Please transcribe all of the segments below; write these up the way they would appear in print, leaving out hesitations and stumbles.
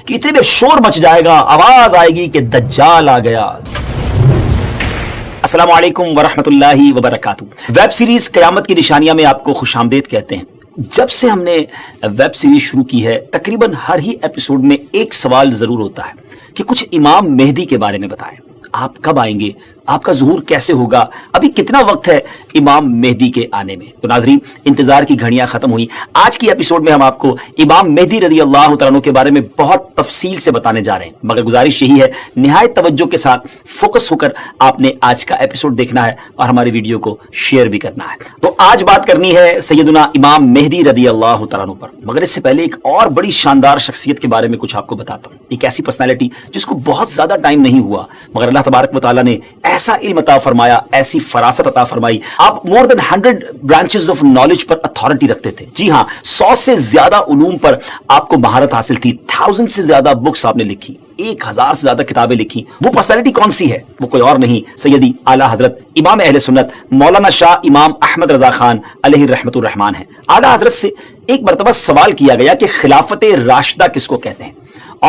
کہ اتنے میں شور مچ جائے گا, آواز آئے گی کہ دجال آ گیا. السلام علیکم ورحمۃ اللہ وبرکاتہ. ویب سیریز قیامت کی نشانیاں میں آپ کو خوش آمدید کہتے ہیں. جب سے ہم نے ویب سیریز شروع کی ہے تقریباً ہر ہی ایپیسوڈ میں ایک سوال ضرور ہوتا ہے کہ کچھ امام مہدی کے بارے میں بتائیں. آپ کب آئیں گے, آپ کا ظہور کیسے ہوگا, ابھی کتنا وقت ہے امام مہدی کے آنے میں. تو ناظرین, انتظار کی گھڑیاں ختم ہوئی. آج کی ایپیسوڈ میں ہم آپ کو امام مہدی رضی اللہ تعالیٰ عنہ کے بارے میں بہت تفصیل سے بتانے جا رہے ہیں, مگر گزارش یہی ہے نہایت توجہ کے ساتھ فوکس ہو کر آپ نے آج کا ایپیسوڈ دیکھنا ہے اور ہماری ویڈیو کو شیئر بھی کرنا ہے. تو آج بات کرنی ہے سیدنا امام مہدی رضی اللہ تعالیٰ عنہ پر, مگر اس سے پہلے ایک اور بڑی شاندار شخصیت کے بارے میں کچھ آپ کو بتاتا ہوں. ایک ایسی پرسنالٹی جس کو بہت زیادہ ٹائم نہیں ہوا مگر اللہ تبارک و تعالیٰ نے ایسا علم عطا فرمایا, ایسی فراست عطا فرمائی. آپ مور دین 100 branches of knowledge per authority رکھتے تھے. جی ہاں, 100 سے زیادہ علوم پر آپ کو مہارت حاصل تھی. 1000 سے زیادہ بکس آپ نے لکھی, 1000 سے زیادہ کتابیں لکھی. وہ پرسنالٹی کون سی ہے؟ وہ کوئی اور نہیں, سیدی اعلیٰ حضرت امام اہل سنت مولانا شاہ امام احمد رضا خان علیہ رحمت الرحمان ہے. اعلیٰ حضرت سے ایک مرتبہ سوال کیا گیا کہ خلافت راشدہ کس کو کہتے ہیں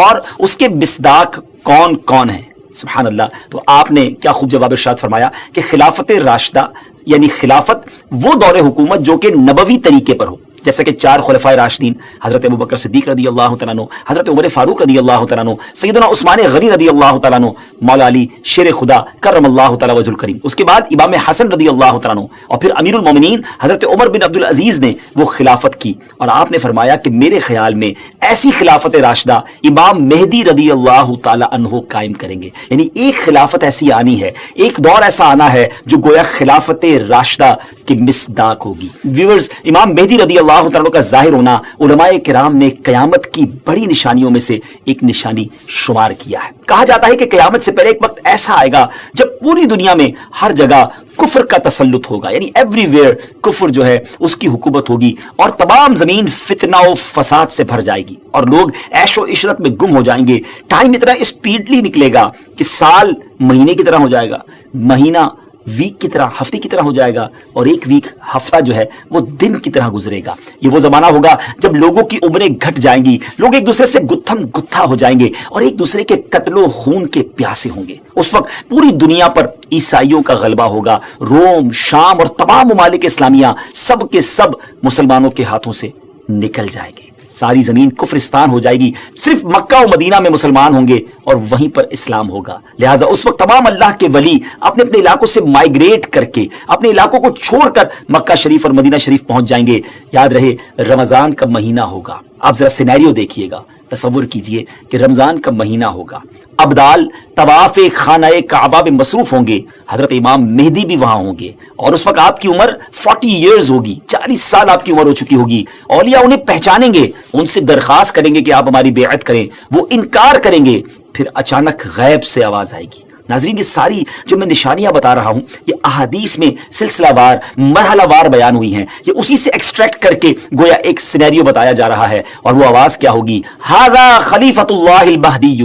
اور اس کے مصداق کون کون ہیں. سبحان اللہ. تو آپ نے کیا خوب جواب ارشاد فرمایا کہ خلافت راشدہ یعنی خلافت وہ دور حکومت جو کہ نبوی طریقے پر ہو, جیسا کہ 4 خلفائے راشدین حضرت ابوبکر صدیق رضی اللہ تعالیٰ عنہ, حضرت عمر فاروق رضی اللہ تعالیٰ عنہ, سیدنا عثمان غنی رضی اللہ تعالیٰ عنہ, مولا علی شیر خدا کرم اللہ تعالیٰ وجہ الکریم, اس کے بعد امام حسن رضی اللہ تعالیٰ عنہ, اور پھر امیر المومنین حضرت عمر بن عبدالعزیز نے وہ خلافت کی. اور آپ نے فرمایا کہ میرے خیال میں ایسی خلافت راشدہ امام مہدی رضی اللہ تعالیٰ عنہ قائم کریں گے. یعنی ایک خلافت ایسی آنی ہے, ایک دور ایسا آنا ہے جو گویا خلافت راشدہ کے مصداق ہوگی. ویورز, امام مہدی رضی اللہ تعالیٰ کا ظاہر ہونا علماء کرام نے قیامت کی بڑی نشانیوں میں سے ایک نشانی شمار کیا ہے. کہا جاتا ہے کہ قیامت سے پہلے ایک وقت ایسا آئے گا جب پوری دنیا میں ہر جگہ کفر کا تسلط ہوگا, یعنی ایوری ویئر کفر جو ہے اس کی حکومت ہوگی اور تمام زمین فتنہ و فساد سے بھر جائے گی اور لوگ عیش و عشرت میں گم ہو جائیں گے. ٹائم اتنا اسپیڈلی نکلے گا کہ سال مہینے کی طرح ہو جائے گا, مہینہ ویک کی طرح, ہفتے کی طرح ہو جائے گا, اور ایک ویک ہفتہ جو ہے وہ دن کی طرح گزرے گا. یہ وہ زمانہ ہوگا جب لوگوں کی عمریں گھٹ جائیں گی, لوگ ایک دوسرے سے گتھم گتھا ہو جائیں گے اور ایک دوسرے کے قتل و خون کے پیاسے ہوں گے. اس وقت پوری دنیا پر عیسائیوں کا غلبہ ہوگا. روم, شام اور تمام ممالک اسلامیہ سب کے سب مسلمانوں کے ہاتھوں سے نکل جائیں گے. ساری زمین کفرستان ہو جائے گی, صرف مکہ و مدینہ میں مسلمان ہوں گے اور وہیں پر اسلام ہوگا. لہٰذا اس وقت تمام اللہ کے ولی اپنے اپنے علاقوں سے مائگریٹ کر کے اپنے علاقوں کو چھوڑ کر مکہ شریف اور مدینہ شریف پہنچ جائیں گے. یاد رہے رمضان کا مہینہ ہوگا. آپ ذرا سینیریو دیکھیے گا, تصور کیجئے کہ رمضان کا مہینہ ہوگا, ابدال طواف خانہ کعبہ میں مصروف ہوں گے, حضرت امام مہدی بھی وہاں ہوں گے اور اس وقت آپ کی عمر 40 ایئرز ہوگی, 40 سال آپ کی عمر ہو چکی ہوگی. اولیاء انہیں پہچانیں گے, ان سے درخواست کریں گے کہ آپ ہماری بیعت کریں, وہ انکار کریں گے. پھر اچانک غیب سے آواز آئے گی. ناظرین, یہ ساری جو میں نشانیاں بتا رہا ہوں یہ احادیث میں سلسلہ وار مرحلہ وار بیان ہوئی ہیں. یہ اسی سے ایکسٹریکٹ کر کے گویا ایک سینیریو بتایا جا رہا ہے. اور وہ آواز کیا ہوگی؟ ھذا خلیفۃ اللہ المہدی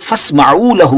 فاسمعوا لہ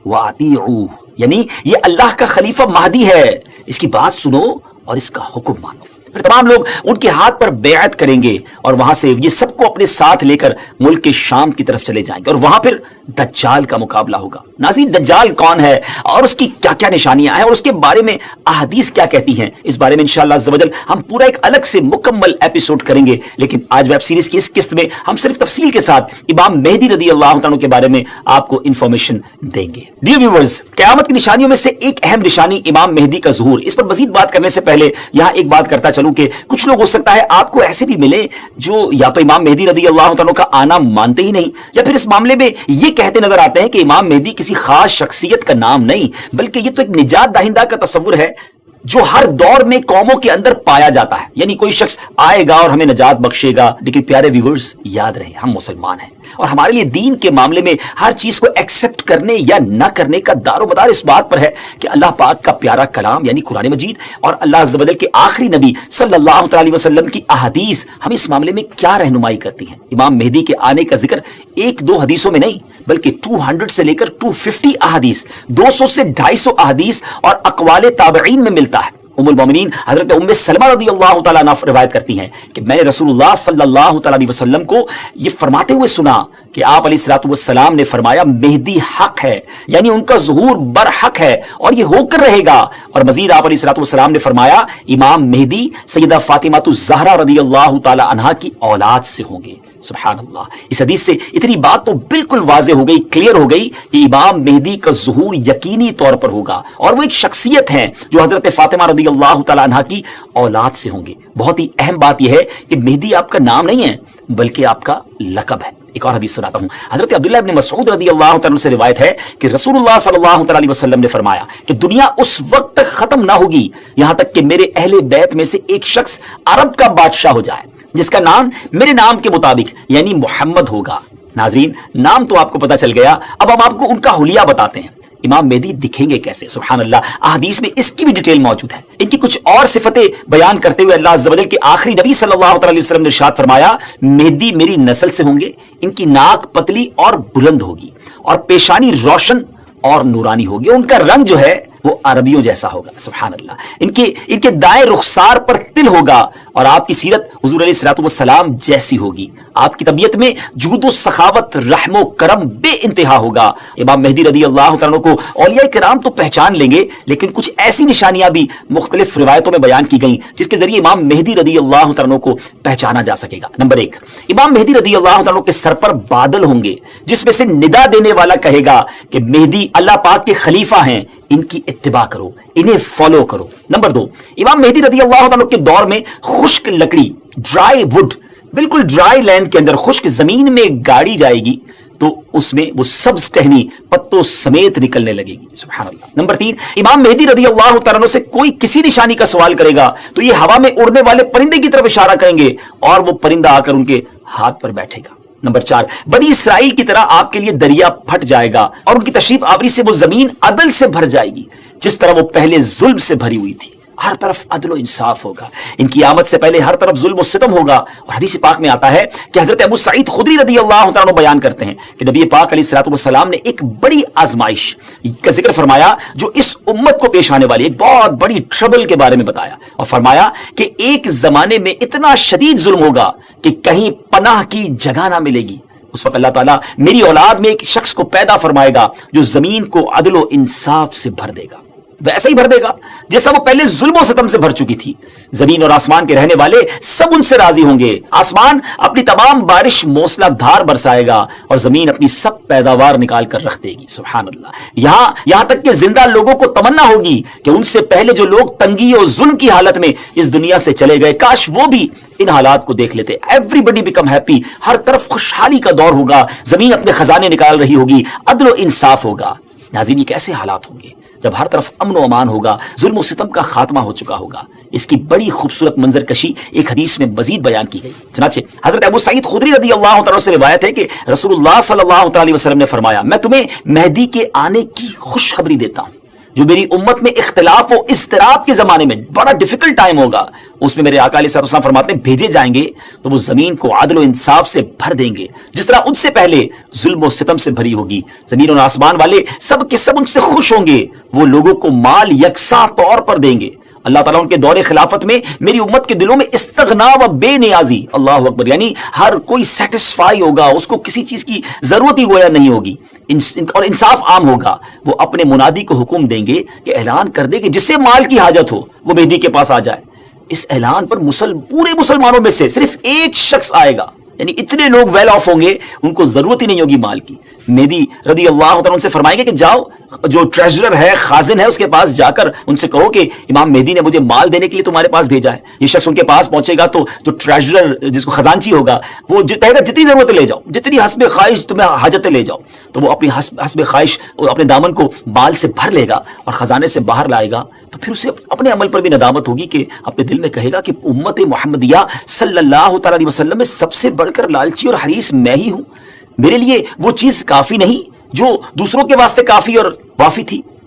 واطیعوہ, یعنی یہ اللہ کا خلیفہ مہدی ہے, اس کی بات سنو اور اس کا حکم مانو. پھر تمام لوگ ان کے ہاتھ پر بیعت کریں گے اور وہاں سے یہ سب کو اپنے ساتھ لے کر ملک کے شام کی طرف چلے جائیں گے اور وہاں پھر دجال کا مقابلہ ہوگا. ناظرین, دجال کون ہے اور اس کی کیا کیا نشانیاں ہیں اور اس کے بارے میں احادیث کیا کہتی ہیں, اس بارے میں انشاءاللہ عز و جل ہم پورا ایک الگ سے مکمل ایپیسوڈ کریں گے. لیکن آج ویب سیریز کی اس قسط میں ہم صرف تفصیل کے ساتھ امام مہدی رضی اللہ عنہ کے بارے میں آپ کو انفارمیشن دیں گے. ڈیئر ویورز, قیامت کی نشانیوں میں سے ایک اہم نشانی امام مہدی کا ظہور. اس پر مزید بات کرنے سے پہلے یہاں ایک بات کرتا چلوں کہ کچھ لوگ ہو سکتا ہے آپ کو ایسے بھی ملے جو یا تو امام مہدی رضی اللہ عنہ کا آنا مانتے ہی نہیں, یا پھر اس معاملے میں یہ کہتے نظر آتے ہیں کہ امام مہدی کسی خاص شخصیت کا نام نہیں بلکہ یہ تو ایک نجات دہندہ کا تصور ہے جو ہر دور میں قوموں کے اندر پایا جاتا ہے. یعنی کوئی شخص آئے گا اور ہمیں نجات بخشے گا. لیکن پیارے ویورز, یاد رہے ہم مسلمان ہیں اور ہمارے لیے دین کے معاملے میں ہر چیز کو ایکسپٹ کرنے یا نہ کرنے کا دار و مدار اس بات پر ہے کہ اللہ پاک کا پیارا کلام یعنی قرآن مجید اور اللہ عز و جل کے آخری نبی صلی اللہ علیہ وسلم کی احادیث ہمیں اس معاملے میں کیا رہنمائی کرتی ہیں. امام مہدی کے آنے کا ذکر 1-2 حدیثوں میں نہیں بلکہ 200 سے لے کر 250 احادیث, 200 سے 250 احادیث اور اقوال تابعین میں ملتا ہے. ام المومنین حضرت ام سلمہ رضی اللہ تعالیٰ عنہ روایت کرتی ہیں کہ میں نے رسول اللہ صلی اللہ تعالیٰ علیہ وسلم کو یہ فرماتے ہوئے سنا کہ آپ علیہ الصلوۃ والسلام نے فرمایا مہدی حق ہے، یعنی ان کا ظہور برحق ہے اور یہ ہو کر رہے گا۔ اور مزید آپ علیہ الصلوۃ والسلام نے فرمایا امام مہدی سیدہ فاطمہ الزہرا رضی اللہ تعالیٰ عنہا کی اولاد سے ہوں گے۔ سبحان اللہ، اس حدیث سے اتنی بات تو بالکل واضح ہو گئی، کلیئر ہو گئی کہ امام مہدی کا ظہور یقینی طور پر ہوگا اور وہ ایک شخصیت ہے جو حضرت فاطمہ رضی اللہ تعالیٰ عنہ کی اولاد سے ہوں گے۔ بہت ہی اہم بات یہ ہے کہ مہدی آپ کا نام نہیں ہے بلکہ آپ کا لقب ہے۔ ایک اور حدیث سناتا ہوں، حضرت عبداللہ ابن مسعود رضی اللہ تعالیٰ عنہ سے روایت ہے کہ رسول اللہ صلی اللہ تعالیٰ علیہ وسلم نے فرمایا کہ دنیا اس وقت تک ختم نہ ہوگی یہاں تک کہ میرے اہل بیت میں سے ایک شخص عرب کا بادشاہ ہو جائے جس کا نام میرے نام کے مطابق یعنی محمد ہوگا۔ ناظرین، نام تو آپ کو پتا چل گیا، اب ہم آپ کو ان کا حلیہ بتاتے ہیں۔ امام مہدی دکھیں گے کیسے؟ سبحان اللہ، احادیث میں اس کی بھی ڈیٹیل موجود ہے۔ ان کی کچھ اور صفتیں بیان کرتے ہوئے اللہ عز و جل کے آخری نبی صلی اللہ تعالی علیہ وسلم نے ارشاد فرمایا مہدی میری نسل سے ہوں گے، ان کی ناک پتلی اور بلند ہوگی اور پیشانی روشن اور نورانی ہوگی، ان کا رنگ جو ہے وہ عربیوں جیسا ہوگا۔ سبحان اللہ، ان کے دائیں رخسار پر تل ہوگا اور آپ کی سیرت حضور علیہ الصلوۃ والسلام جیسی ہوگی، آپ کی طبیعت میں جود و سخاوت، رحم و کرم بے انتہا ہوگا۔ امام مہدی رضی اللہ تعالیٰ کو اولیاء کرام تو پہچان لیں گے، لیکن کچھ ایسی نشانیاں بھی مختلف روایتوں میں بیان کی گئیں جس کے ذریعے امام مہدی رضی اللہ تعالیٰ کو پہچانا جا سکے گا۔ نمبر 1، امام مہدی رضی اللہ تعالیٰ کے سر پر بادل ہوں گے جس میں سے ندا دینے والا کہے گا کہ مہدی اللہ پاک کے خلیفہ ہیں، ان کی اتباع کرو، انہیں فالو کرو۔ نمبر 2، امام مہدی رضی اللہ تعالیٰ کے دور میں خشک لکڑی، ڈرائی وڈ، بالکل ڈرائی لینڈ کے اندر خشک زمین میں گاڑی جائے گی تو اس میں وہ سبز ٹہنی پتوں سمیت نکلنے لگے گی۔ سبحان اللہ۔ نمبر 3، امام مہدی رضی اللہ تعالیٰ سے کوئی کسی نشانی کا سوال کرے گا تو یہ ہوا میں اڑنے والے پرندے کی طرف اشارہ کریں گے اور وہ پرندہ آ کر ان کے ہاتھ پر بیٹھے گا۔ نمبر 4، بنی اسرائیل کی طرح آپ کے لیے دریا پھٹ جائے گا اور ان کی تشریف آوری سے وہ زمین عدل سے بھر جائے گی جس طرح وہ پہلے ظلم سے بھری ہوئی تھی۔ ہر طرف عدل و انصاف ہوگا، ان کی آمد سے پہلے ہر طرف ظلم و ستم ہوگا۔ اور حدیث پاک میں آتا ہے کہ حضرت ابو سعید خدری رضی اللہ تعالیٰ بیان کرتے ہیں کہ نبی پاک علیہ الصلوۃ والسلام نے ایک بڑی آزمائش کا ذکر فرمایا جو اس امت کو پیش آنے والی ایک بہت بڑی ٹربل کے بارے میں بتایا اور فرمایا کہ ایک زمانے میں اتنا شدید ظلم ہوگا کہ کہیں پناہ کی جگہ نہ ملے گی۔ اس وقت اللہ تعالیٰ میری اولاد میں ایک شخص کو پیدا فرمائے گا جو زمین کو عدل و انصاف سے بھر دے گا، ویسا ہی بھر دے گا جیسا وہ پہلے ظلم و ستم سے بھر چکی تھی۔ زمین اور آسمان کے رہنے والے سب ان سے راضی ہوں گے، آسمان اپنی تمام بارش موسلا دھار برسائے گا اور زمین اپنی سب پیداوار نکال کر رکھ دے گی۔ سبحان اللہ، یہاں تک کہ زندہ لوگوں کو تمنا ہوگی کہ ان سے پہلے جو لوگ تنگی اور ظلم کی حالت میں اس دنیا سے چلے گئے کاش وہ بھی ان حالات کو دیکھ لیتے۔ ایوری بڈی بیکم ہیپی، ہر طرف خوشحالی کا دور ہوگا، زمین اپنے خزانے نکال رہی ہوگی، عدل و انصاف ہوگا۔ ناظرین، یہ کیسے حالات ہوں گے جب ہر طرف امن و امان ہوگا، ظلم و ستم کا خاتمہ ہو چکا ہوگا۔ اس کی بڑی خوبصورت منظر کشی ایک حدیث میں مزید بیان کی گئی۔ چنانچہ حضرت ابو سعید خدری رضی اللہ تعالیٰ سے روایت ہے کہ رسول اللہ صلی اللہ تعالی وسلم نے فرمایا میں تمہیں مہدی کے آنے کی خوشخبری دیتا ہوں جو میری امت میں اختلاف و اضطراب کے زمانے میں بڑا ڈیفیکلٹ ٹائم ہوگا، اس میں میرے آقا علیہ الصلوۃ والسلام فرماتے ہیں بھیجے جائیں گے تو وہ زمین کو عدل و انصاف سے بھر دیں گے جس طرح ان سے پہلے ظلم و ستم سے بھری ہوگی۔ زمین اور آسمان والے سب کے سب ان سے خوش ہوں گے، وہ لوگوں کو مال یکساں طور پر دیں گے۔ اللہ تعالیٰ ان کے دور خلافت میں میری امت کے دلوں میں استغنا و بے نیازی، اللہ اکبر، یعنی ہر کوئی سیٹسفائی ہوگا، اس کو کسی چیز کی ضرورت ہی گویا نہیں ہوگی، اور انصاف عام ہوگا۔ وہ اپنے منادی کو حکم دیں گے کہ اعلان کر دے کہ جسے مال کی حاجت ہو وہ مہدی کے پاس آ جائے۔ اس اعلان پر پورے مسلمانوں میں سے صرف ایک شخص آئے گا، یعنی اتنے لوگ ویل آف ہوں گے ان کو ضرورت ہی نہیں ہوگی مال کی۔ مہدی رضی اللہ تعالیٰ ان سے فرمائیں گے کہ جاؤ جو ٹریجرر ہے، خازن ہے، اس کے پاس جا کر ان سے کہو کہ امام مہدی نے مجھے مال دینے کے لیے تمہارے پاس بھیجا ہے۔ یہ شخص ان کے پاس پہنچے گا تو جو ٹریجرر جس کو خزانچی ہوگا وہ کہے گا جتنی ضرورت لے جاؤ، جتنی حسب خواہش تمہیں حاجتیں لے جاؤ، تو وہ اپنی حسب خواہش اپنے دامن کو مال سے بھر لے گا اور خزانے سے باہر لائے گا۔ تو پھر اسے اپنے عمل پر بھی ندامت ہوگی کہ اپنے دل میں کہے گا کہ امت محمدیہ صلی اللہ تعالی علیہ وسلم میں سب سے بڑھ کر لالچی اور حریص میں ہی ہوں، میرے لیے وہ چیز کافی نہیں جو دوسروں کے واسطے کافی اور وافی تھی،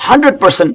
100%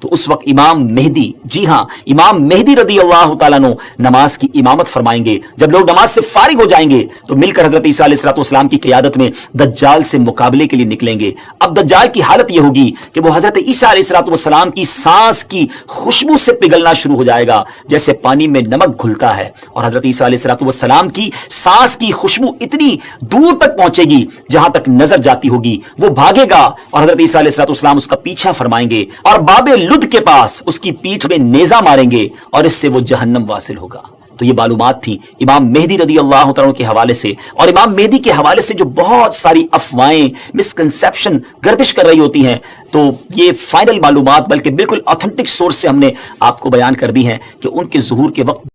تو اس وقت امام مہدی، جی ہاں امام مہدی رضی اللہ تعالیٰ عنہ نماز کی امامت فرمائیں گے۔ جب لوگ نماز سے فارغ ہو جائیں گے تو مل کر حضرت عیسیٰ علیہ السلام کی قیادت میں دجال سے مقابلے کے لیے نکلیں گے۔ اب دجال کی حالت یہ ہوگی کہ وہ حضرت عیسیٰ علیہ السلام کی سانس کی خوشبو سے پگھلنا شروع ہو جائے گا جیسے پانی میں نمک گھلتا ہے، اور حضرت عیسیٰ علیہ السلام کی سانس کی خوشبو اتنی دور تک پہنچے گی جہاں تک نظر جاتی ہوگی۔ وہ بھاگے گا اور حضرت عیسیٰ علیہ السلام اس کا پیچھا فرمائیں گے اور باب لد کے پاس اس کی پیٹھ میں نیزہ ماریں گے اور اس سے وہ جہنم واصل ہوگا۔ تو یہ معلومات تھی امام مہدی رضی اللہ تعالیٰ کے حوالے سے، اور امام مہدی کے حوالے سے جو بہت ساری افواہیں، مسکنسیپشن گردش کر رہی ہوتی ہیں، تو یہ فائنل معلومات بلکہ بالکل آتھنٹک سورس سے ہم نے آپ کو بیان کر دی ہیں کہ ان کے ظہور کے وقت